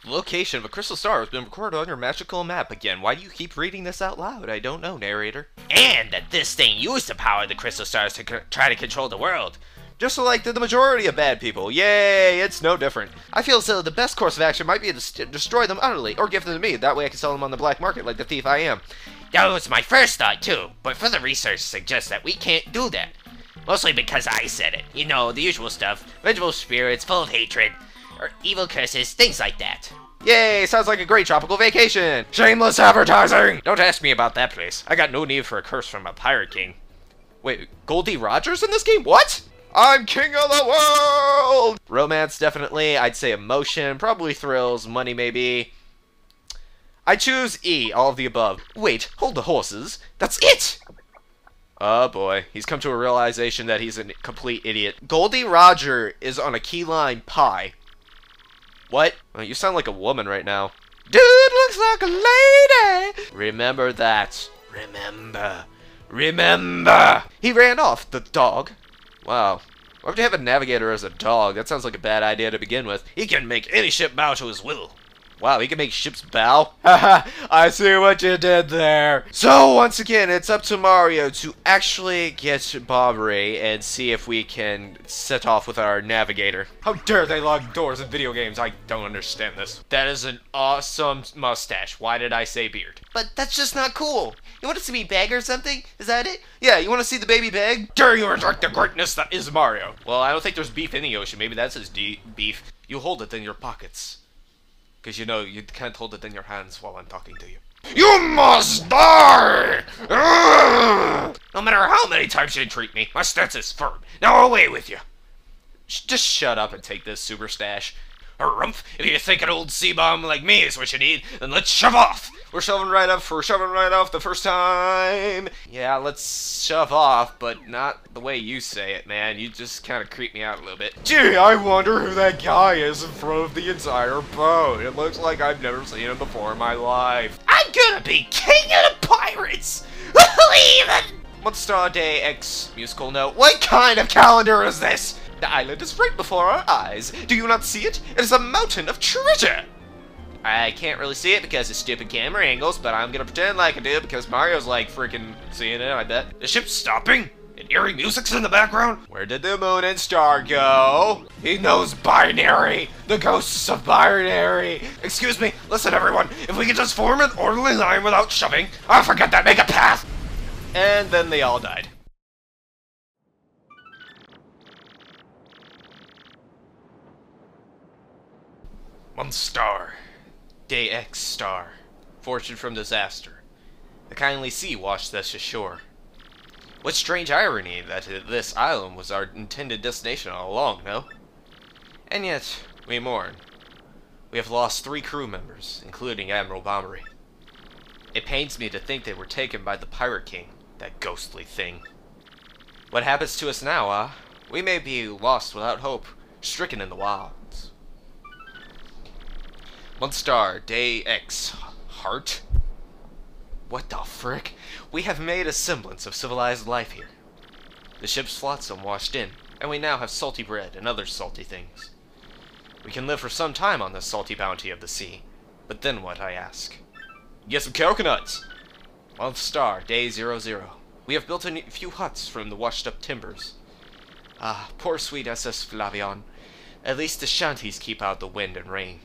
The location of a crystal star has been recorded on your magical map. Again, why do you keep reading this out loud? I don't know, narrator. And that this thing used to power the crystal stars to try to control the world. Just like the majority of bad people. Yay, it's no different. I feel as though the best course of action might be to destroy them utterly, or give them to me. That way I can sell them on the black market like the thief I am. That was my first thought too, but further research suggests that we can't do that. Mostly because I said it. You know, the usual stuff. Vengeful spirits, full of hatred, or evil curses, things like that. Yay, sounds like a great tropical vacation. Shameless advertising! Don't ask me about that place. I got no need for a curse from a pirate king. Wait, Goldie Rogers in this game? What? I'm king of the world! Romance, definitely. I'd say emotion, probably thrills, money maybe. I choose E, all of the above. Wait, hold the horses. That's it! Oh boy, he's come to a realization that he's a complete idiot. Goldie Roger is on a key lime pie. What? Well, you sound like a woman right now. Dude looks like a lady! Remember that. Remember. Remember! He ran off, the dog. Wow. Why would you have a navigator as a dog? That sounds like a bad idea to begin with. He can make any ship bow to his will. Wow, he can make ships bow? Haha, I see what you did there. So, once again, it's up to Mario to actually get Bobbery and see if we can set off with our navigator. How dare they lock doors in video games? I don't understand this. That is an awesome mustache. Why did I say beard? But that's just not cool. You want to see me beg or something? Is that it? Yeah, you want to see the baby beg? Dare you reject the greatness that is Mario? Well, I don't think there's beef in the ocean. Maybe that's his beef. You hold it in your pockets. Because you know, you can't hold it in your hands while I'm talking to you. You must die! No matter how many times you treat me, my stance is firm. Now away with you. Just shut up and take this super stash. Harumph, if you think an old C-bomb like me is what you need, then let's shove off! We're shoving right off the first time. Yeah, let's shove off, but not the way you say it, man. You just kind of creep me out a little bit. Gee, I wonder who that guy is in front of the entire boat. It looks like I've never seen him before in my life. I'm gonna be king of the pirates! Leave it! Monster Day X musical note. What kind of calendar is this? The island is right before our eyes. Do you not see it? It is a mountain of treasure. I can't really see it because of stupid camera angles, but I'm gonna pretend like I do because Mario's like freaking seeing it, I bet. The ship's stopping, and eerie music's in the background. Where did the moon and star go? He knows binary, the ghosts of binary. Excuse me, listen everyone, if we could just form an orderly line without shoving, I'll forget that, make a path. And then they all died. One star. Day X star. Fortune from disaster. The kindly sea washed us ashore. What strange irony that this island was our intended destination all along, no? And yet, we mourn. We have lost 3 crew members, including Admiral Bombery. It pains me to think they were taken by the Pirate King, that ghostly thing. What happens to us now, ah? We may be lost without hope, stricken in the wilds. One star, Day X, Heart? What the frick? We have made a semblance of civilized life here. The ship's flotsam washed in, and we now have salty bread and other salty things. We can live for some time on the salty bounty of the sea, but then what, I ask? Get some coconuts! 1st star, Day 00. We have built a few huts from the washed-up timbers. Ah, poor sweet SS Flavion. At least the shanties keep out the wind and rain.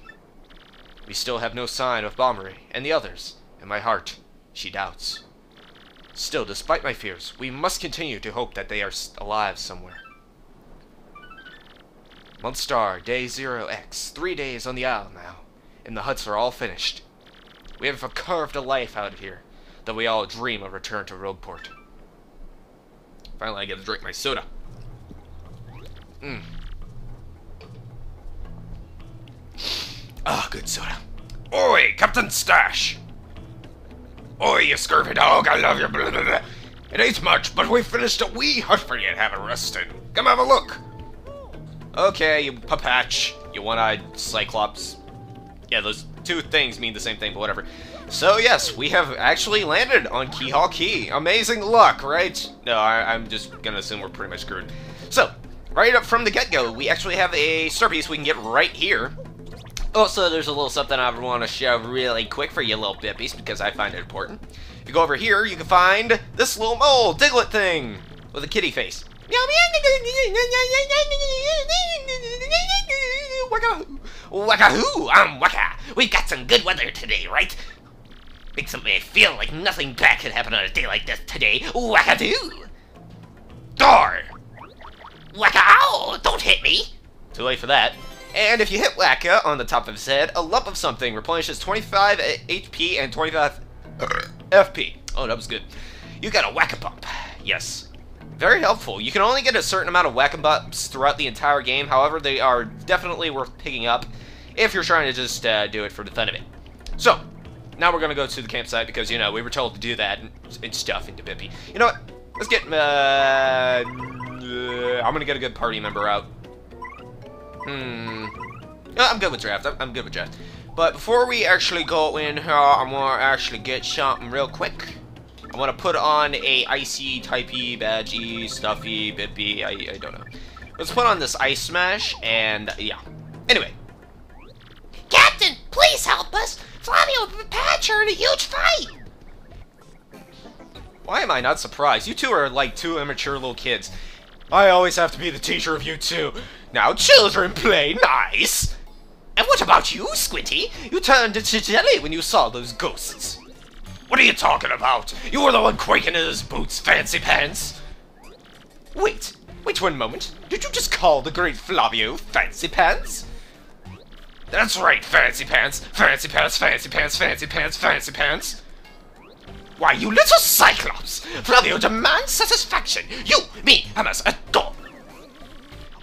We still have no sign of Bombery and the others. In my heart, she doubts. Still, despite my fears, we must continue to hope that they are alive somewhere. 1st star, Day 0X. 3 days on the isle now, and the huts are all finished. We have carved a life out here, though we all dream of return to Rogueport. Finally, I get to drink my soda. Ah, good soda. Oi, Captain Stash! Oi, you scurvy dog, I love you, blah, blah, blah. It ain't much, but we finished a wee hut for you to have a rest in. Come have a look. Okay, you papatch, you one-eyed cyclops. Yeah, those 2 things mean the same thing, but whatever. So yes, we have actually landed on Keyhall Key. Amazing luck, right? No, I'm just gonna assume we're pretty much screwed. So, right up from the get-go, we actually have a star piece we can get right here. Also, there's a little something I want to show really quick for you little bippies, because I find it important. If you go over here, you can find this little mole Diglett thing with a kitty face. Waka-hoo, I'm Waka. We've got some good weather today, right? Makes me feel like nothing bad could happen on a day like this today. Waka-doo! Door! Waka-ow! Don't hit me! Too late for that. And if you hit Waka on the top of his head, a lump of something replenishes 25 HP and 25 FP. Oh, that was good. You got a Waka Bump. Yes. Very helpful. You can only get a certain amount of Waka Bumps throughout the entire game. However, they are definitely worth picking up if you're trying to just do it for the fun of it. So, now we're going to go to the campsite because, you know, we were told to do that and stuff into Bippy. You know what? Let's get, I'm going to get a good party member out. I'm good with draft. I'm good with draft. But before we actually go in here, I'm going to actually get something real quick. I want to put on a icy, typey, badgy, stuffy, bippy, I don't know. Let's put on this ice smash, and yeah. Anyway. Captain, please help us! Flavio and Patch are in a huge fight! Why am I not surprised? You two are like two immature little kids. I always have to be the teacher of you two. Now, children, play nice! And what about you, Squinty? You turned into jelly when you saw those ghosts. What are you talking about? You were the one quaking in his boots, Fancy Pants! Wait 1 moment. Did you just call the great Flavio Fancy Pants? That's right, Fancy Pants! Fancy Pants, Fancy Pants, Fancy Pants, Fancy Pants! Why, you little Cyclops! Flavio demands satisfaction! You, me, Hamas, a dog!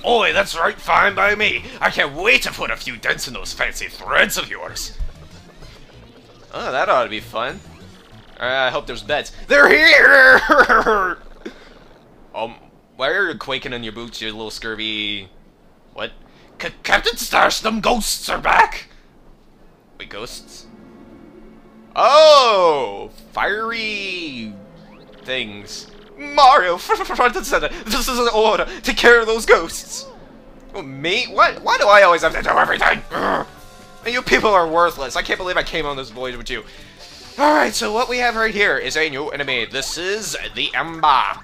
Oi, that's right, fine by me! I can't wait to put a few dents in those fancy threads of yours! Oh, that ought to be fun. I hope there's beds. They're here! Why are you quaking in your boots, you little scurvy... What? Captain Stash, them ghosts are back! Wait, ghosts? Oh! Fiery... things. Mario, front and center, this is an order. Take care of those ghosts. Oh, me? What? Why do I always have to do everything? Ugh. And you people are worthless. I can't believe I came on this voyage with you. Alright, so what we have right here is a new enemy. This is the Ember.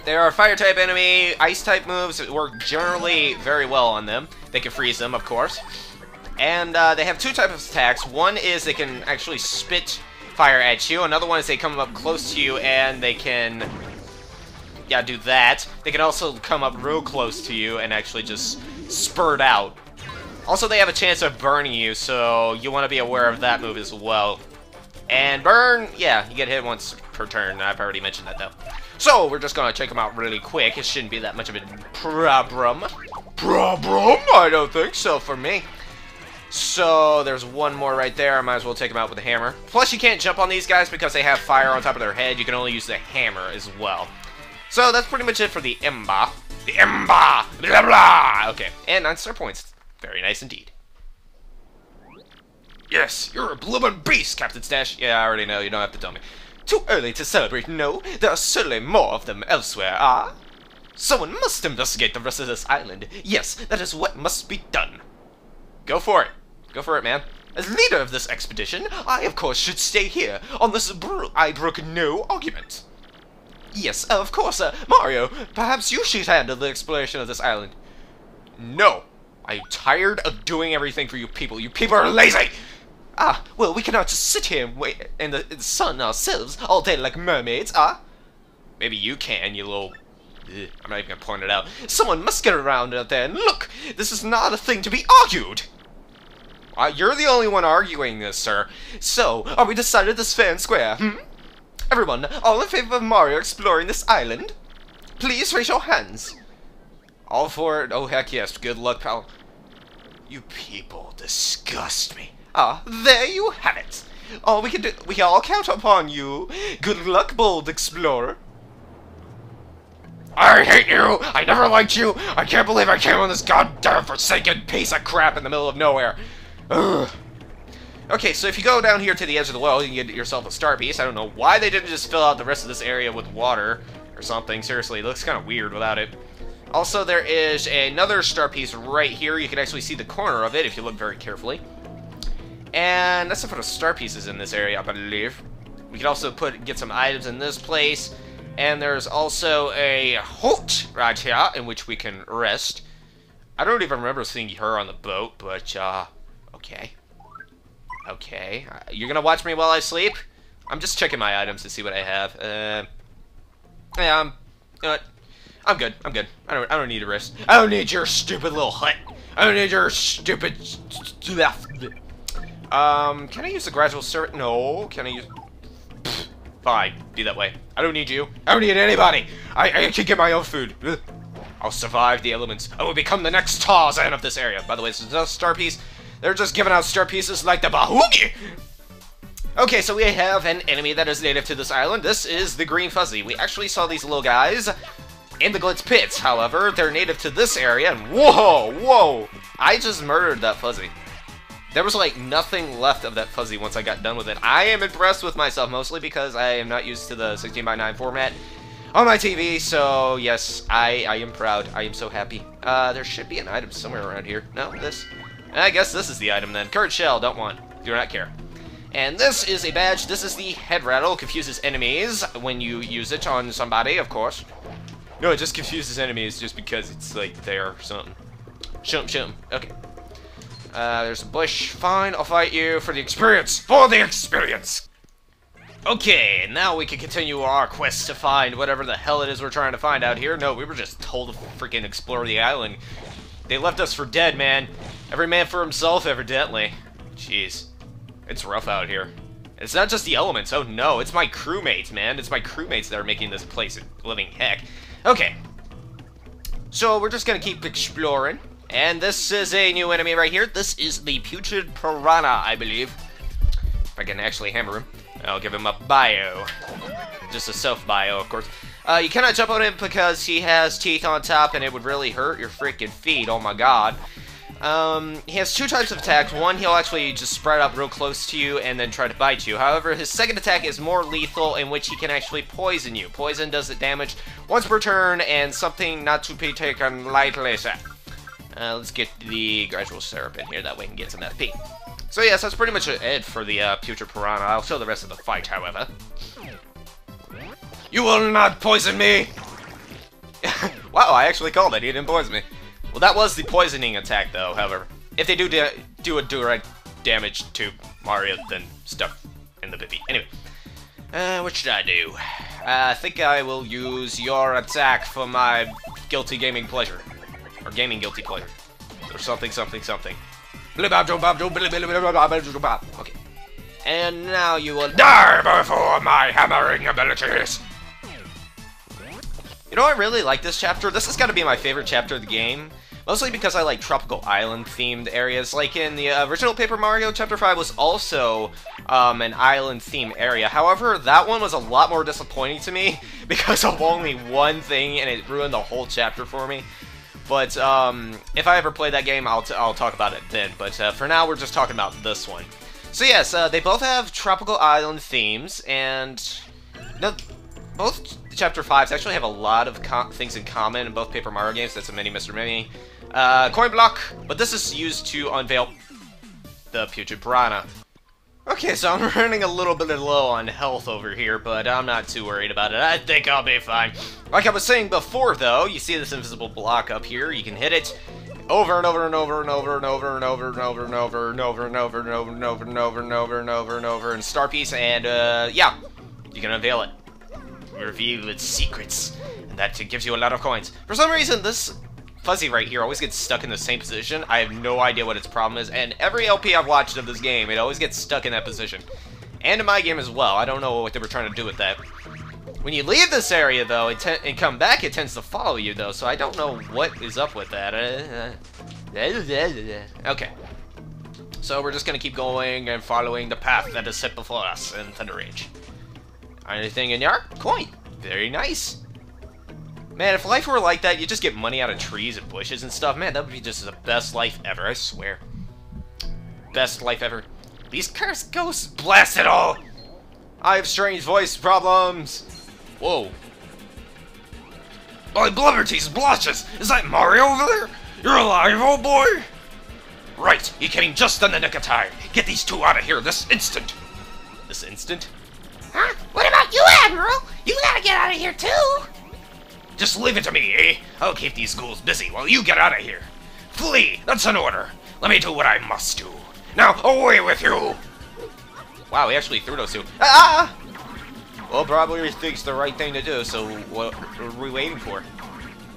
They are a fire-type enemy. Ice-type moves work generally very well on them. They can freeze them, of course. And they have two types of attacks. One is they can actually spit fire at you. Another one is they come up close to you and they can, yeah, do that. They can also come up real close to you and actually just spurt out. Also, they have a chance of burning you, so you want to be aware of that move as well. And burn, yeah, you get hit once per turn. I've already mentioned that, though. So, we're just going to check them out really quick. It shouldn't be that much of a problem. I don't think so for me. So, there's one more right there. I might as well take him out with a hammer. Plus, you can't jump on these guys because they have fire on top of their head. You can only use the hammer as well. So, that's pretty much it for the Ember. The Ember! Blah, blah! Okay, and 9 star points. Very nice indeed. Yes, you're a bloomin' beast, Captain Stash. Yeah, I already know. You don't have to tell me. Too early to celebrate, no. There are certainly more of them elsewhere, ah? Someone must investigate the rest of this island. Yes, that is what must be done. Go for it. Go for it, man. As leader of this expedition, I, of course, should stay here. On this I brook no argument. Yes, of course, Mario. Perhaps you should handle the exploration of this island. No. I'm tired of doing everything for you people. You people are lazy! Ah, well, we cannot just sit here and wait in the sun ourselves all day like mermaids, ah? Maybe you can, you little... Ugh, I'm not even gonna point it out. Someone must get around out there and look! This is not a thing to be argued! You're the only one arguing this, sir. So, are we decided this fair and square, hmm? Everyone, all in favor of Mario exploring this island? Please raise your hands. All for it? Oh, heck yes. Good luck, pal. You people disgust me. Ah, there you have it. All we can do, we all count upon you. Good luck, bold explorer. I hate you! I never liked you! I can't believe I came on this goddamn forsaken piece of crap in the middle of nowhere. Ugh. Okay, so if you go down here to the edge of the well, you can get yourself a star piece. I don't know why they didn't just fill out the rest of this area with water or something. Seriously, it looks kind of weird without it. Also, there is another star piece right here. You can actually see the corner of it if you look very carefully. And that's for the star pieces in this area, I believe. We can also get some items in this place. And there's also a hut right here in which we can rest. I don't even remember seeing her on the boat, but, okay. Okay. You're gonna watch me while I sleep? I'm just checking my items to see what I have. Yeah, you know what? I'm good. I'm good. I don't need a rest. I don't need your stupid little hut. I don't need your stupid stuff. Can I use the gradual servant? No. Can I use... Pfft, fine. Be that way. I don't need you. I don't need anybody. I can get my own food. Ugh. I'll survive the elements. I will become the next Tarzan of this area. By the way, this is another star piece. They're just giving out star pieces like the Bahoogie. Okay, so we have an enemy that is native to this island. This is the Green Fuzzy. We actually saw these little guys in the Glitz Pits. However, they're native to this area, and whoa! I just murdered that Fuzzy. There was, like, nothing left of that Fuzzy once I got done with it. I am impressed with myself, mostly because I am not used to the 16:9 format on my TV, so yes, I am proud. I am so happy. There should be an item somewhere around here. No, this? I guess this is the item then. Curd shell, don't want. Do not care. And this is a badge. This is the head rattle. Confuses enemies when you use it on somebody, of course. No, it just confuses enemies just because it's like there or something. Shoot 'em. Okay. There's a bush. Fine, I'll fight you for the experience. For the experience! Okay, now we can continue our quest to find whatever the hell it is we're trying to find out here. No, we were just told to freaking explore the island. They left us for dead, man. Every man for himself, evidently. Jeez. It's rough out here. It's not just the elements. Oh no, it's my crewmates, man. It's my crewmates that are making this place a living heck. Okay. So we're just gonna keep exploring. And this is a new enemy right here. This is the Putrid Piranha, I believe. If I can actually hammer him. I'll give him a bio. Just a self-bio, of course. You cannot jump on him because he has teeth on top and it would really hurt your freaking feet. Oh my god. He has two types of attacks. One, he'll actually just spread up real close to you and then try to bite you. However, his second attack is more lethal, in which he can actually poison you. Poison does it damage once per turn, and something not to be taken lightly. Let's get the gradual syrup in here, that way we can get some FP. So yes, that's pretty much it for the Putrid Piranha. I'll show the rest of the fight, however. You will not poison me! Wow, I actually called it. He didn't poison me. Well, that was the poisoning attack, though, however. If they do a direct damage to Mario, then stuff in the bippy. Anyway, what should I do? I think I will use your attack for my guilty gaming pleasure. Or gaming guilty pleasure. Or something. Okay. And now you will die before my hammering abilities! You know, I really like this chapter. This has got to be my favorite chapter of the game. Mostly because I like tropical island-themed areas. Like in the original Paper Mario, Chapter 5 was also an island-themed area. However, that one was a lot more disappointing to me because of only one thing, and it ruined the whole chapter for me. But if I ever play that game, I'll talk about it then. But for now, we're just talking about this one. So yes, they both have tropical island themes, and both Chapter 5s actually have a lot of things in common in both Paper Mario games. That's a Mini Mr. Mini. Coin block, but this is used to unveil the Putrid Piranha. Okay, so I'm running a little bit low on health over here, but I'm not too worried about it. I think I'll be fine. Like I was saying before, though, you see this invisible block up here. You can hit it over and over and over and over and over and over and over and over and over and over and over and over and over and over and over and over and star piece, and yeah, you can unveil it. Reveal its secrets, and that gives you a lot of coins. For some reason, this Fuzzy right here always gets stuck in the same position. I have no idea what its problem is, and every LP I've watched of this game, it always gets stuck in that position. And in my game as well. I don't know what they were trying to do with that. When you leave this area, though, and come back, it tends to follow you, though, so I don't know what is up with that. Okay. So we're just gonna keep going and following the path that is set before us in Thunder Age. Anything in your coin? Very nice. Man, if life were like that, you just get money out of trees and bushes and stuff. Man, that would be just the best life ever, I swear. Best life ever. These cursed ghosts, blast it all! I have strange voice problems. Whoa. My blubber teeth blushes! Is that Mario over there? You're alive, old boy? Right, you came just in the nick of time. Get these two out of here this instant. This instant? Huh? What about you, Admiral? You gotta get out of here, too! Just leave it to me, eh? I'll keep these ghouls busy while you get out of here. Flee! That's an order. Let me do what I must do. Now, away with you! Wow, he actually threw those two. Ah! Well, probably thinks the right thing to do, so what are we waiting for?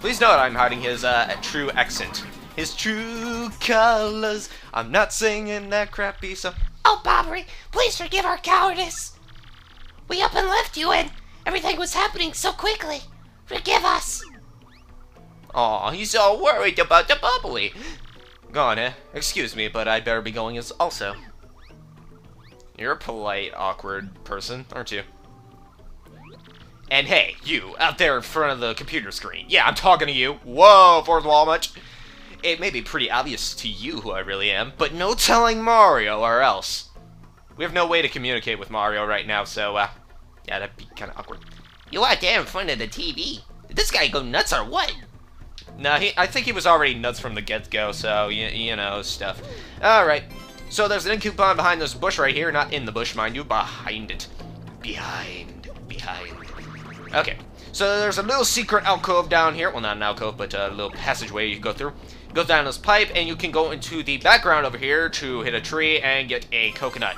Please note I'm hiding his true accent. His true colors. I'm not singing that crappy song. Oh, Bobbery, please forgive our cowardice. We up and left you and everything was happening so quickly. Forgive us. Aw, he's all worried about the bubbly. Gone, eh? Excuse me, but I'd better be going as also. You're a polite, awkward person, aren't you? And hey, you, out there in front of the computer screen. Yeah, I'm talking to you. Whoa, fourth wall much. It may be pretty obvious to you who I really am, but no telling Mario or else. We have no way to communicate with Mario right now, so, yeah, that'd be kind of awkward. You out there in front of the TV. Did this guy go nuts or what? No, I think he was already nuts from the get-go, so, you know, stuff. Alright, so there's an ink coupon behind this bush right here. Not in the bush, mind you, behind it. Behind. Okay, so there's a little secret alcove down here. Well, not an alcove, but a little passageway you can go through. Go down this pipe, and you can go into the background over here to hit a tree and get a coconut.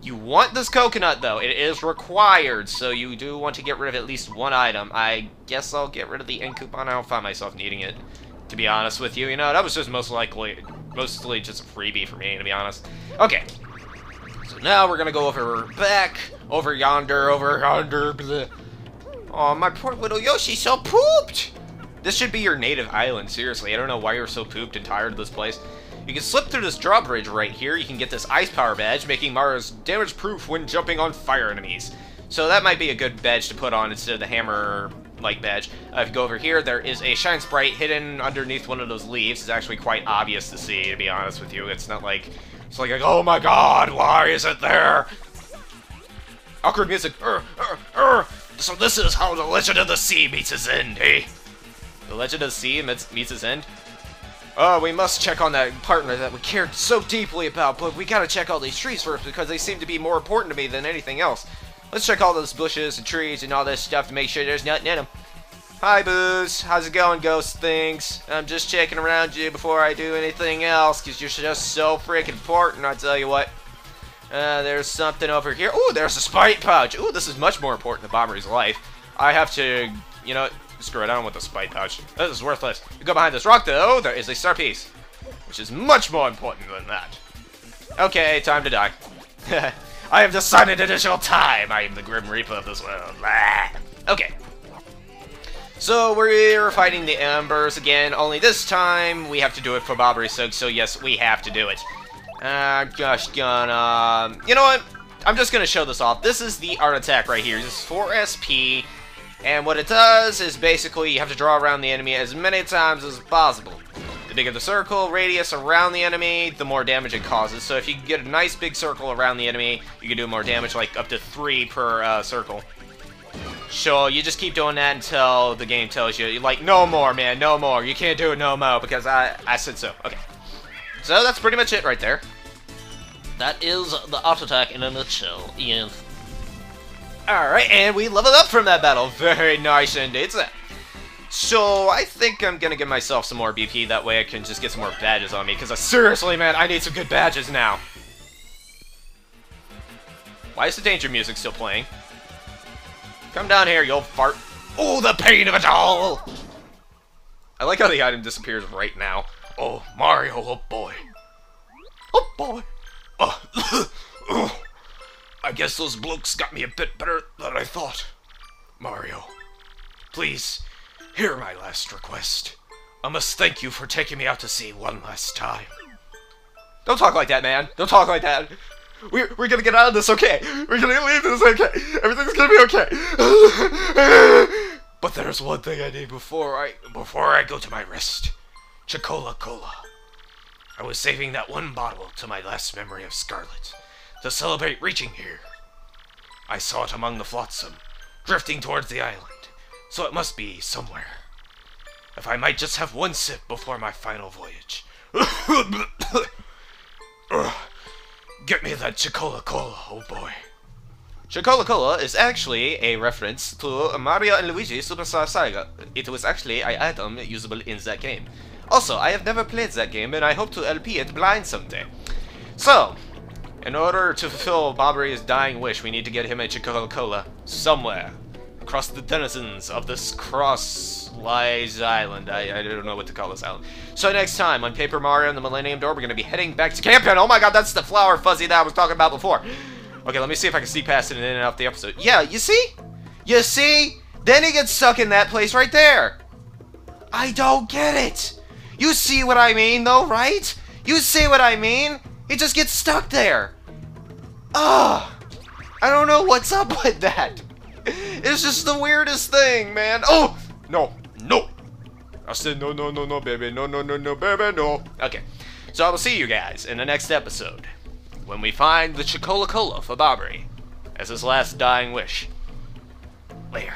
You want this coconut, though. It is required, so you do want to get rid of at least one item. I guess I'll get rid of the ink coupon. I don't find myself needing it, to be honest with you. You know, that was just mostly just a freebie for me, to be honest. Okay, so now we're gonna go over yonder, bleh. Aw, my poor little Yoshi's so pooped! This should be your native island, seriously. I don't know why you're so pooped and tired of this place. You can slip through this drawbridge right here. You can get this ice power badge, making Mario's damage-proof when jumping on fire enemies. So that might be a good badge to put on instead of the hammer-like badge. If you go over here, there is a shine sprite hidden underneath one of those leaves. It's actually quite obvious to see, to be honest with you. It's not like, it's like, oh my god, why is it there? Awkward music. So this is how the Legend of the Sea meets its end, eh? The Legend of the Sea meets its end? Oh, we must check on that partner that we cared so deeply about, but we gotta check all these trees first because they seem to be more important to me than anything else. Let's check all those bushes and trees and all this stuff to make sure there's nothing in them. Hi, Booze. How's it going, ghost things? I'm just checking around you before I do anything else because you're just so freaking important, I tell you what. There's something over here. Ooh, there's a spite pouch. Ooh, this is much more important to Bomber's life. I have to, you know, screw it. I don't want the spite pouch. This is worthless. You go behind this rock, though. There is a star piece, which is much more important than that. Okay, time to die. I have decided additional time. I am the Grim Reaper of this world. Okay. So we're fighting the Embers again. Only this time we have to do it for Bobbery's sake. So yes, we have to do it. Gosh, gonna... You know what? I'm just gonna show this off. This is the art attack right here. This is 4 SP, and what it does is basically you have to draw around the enemy as many times as possible. The bigger the circle radius around the enemy, the more damage it causes. So if you can get a nice big circle around the enemy, you can do more damage, like up to 3 per circle. So you just keep doing that until the game tells you, like, no more, man, no more. You can't do it no more because I said so. Okay. So that's pretty much it right there. That is the auto attack in a nutshell, Ian. Alright, and we leveled up from that battle. Very nice indeed. So I think I'm gonna give myself some more BP. That way I can just get some more badges on me. Because seriously, man, I need some good badges now. Why is the danger music still playing? Come down here, you old fart. Oh, the pain of it all! I like how the item disappears right now. Oh, Mario, oh boy. Oh boy. I guess those blokes got me a bit better than I thought. Mario, please, hear my last request. I must thank you for taking me out to sea one last time. Don't talk like that, man. Don't talk like that. We're gonna get out of this okay. We're gonna leave this okay. Everything's gonna be okay. But there's one thing I need before I go to my rest. Chocola Cola. I was saving that one bottle to my last memory of Scarlet, to celebrate reaching here. I saw it among the flotsam, drifting towards the island, so it must be somewhere. If I might just have one sip before my final voyage. Get me that Chicola-Cola, oh boy. Chicola-Cola is actually a reference to Mario and Luigi Superstar Saga. It was actually an item usable in that game. Also, I have never played that game, and I hope to LP it blind someday. So, in order to fulfill Bobbery's dying wish, we need to get him a Chicola-Cola somewhere across the denizens of this cross-lies island. I don't know what to call this island. So next time on Paper Mario and the Millennium Door, we're going to be heading back to Campion. Oh my god, that's the flower fuzzy that I was talking about before. Okay, let me see if I can sneak past it and in and out the episode. Yeah, you see? You see? Then he gets stuck in that place right there. I don't get it. You see what I mean, though, right? You see what I mean? He just gets stuck there. Ugh. I don't know what's up with that. It's just the weirdest thing, man. Oh! No. No. I said no, no, no, no, baby. No, no, no, no, baby, no. Okay. So I will see you guys in the next episode, when we find the Chicola-Cola for Bobbery as his last dying wish. Later.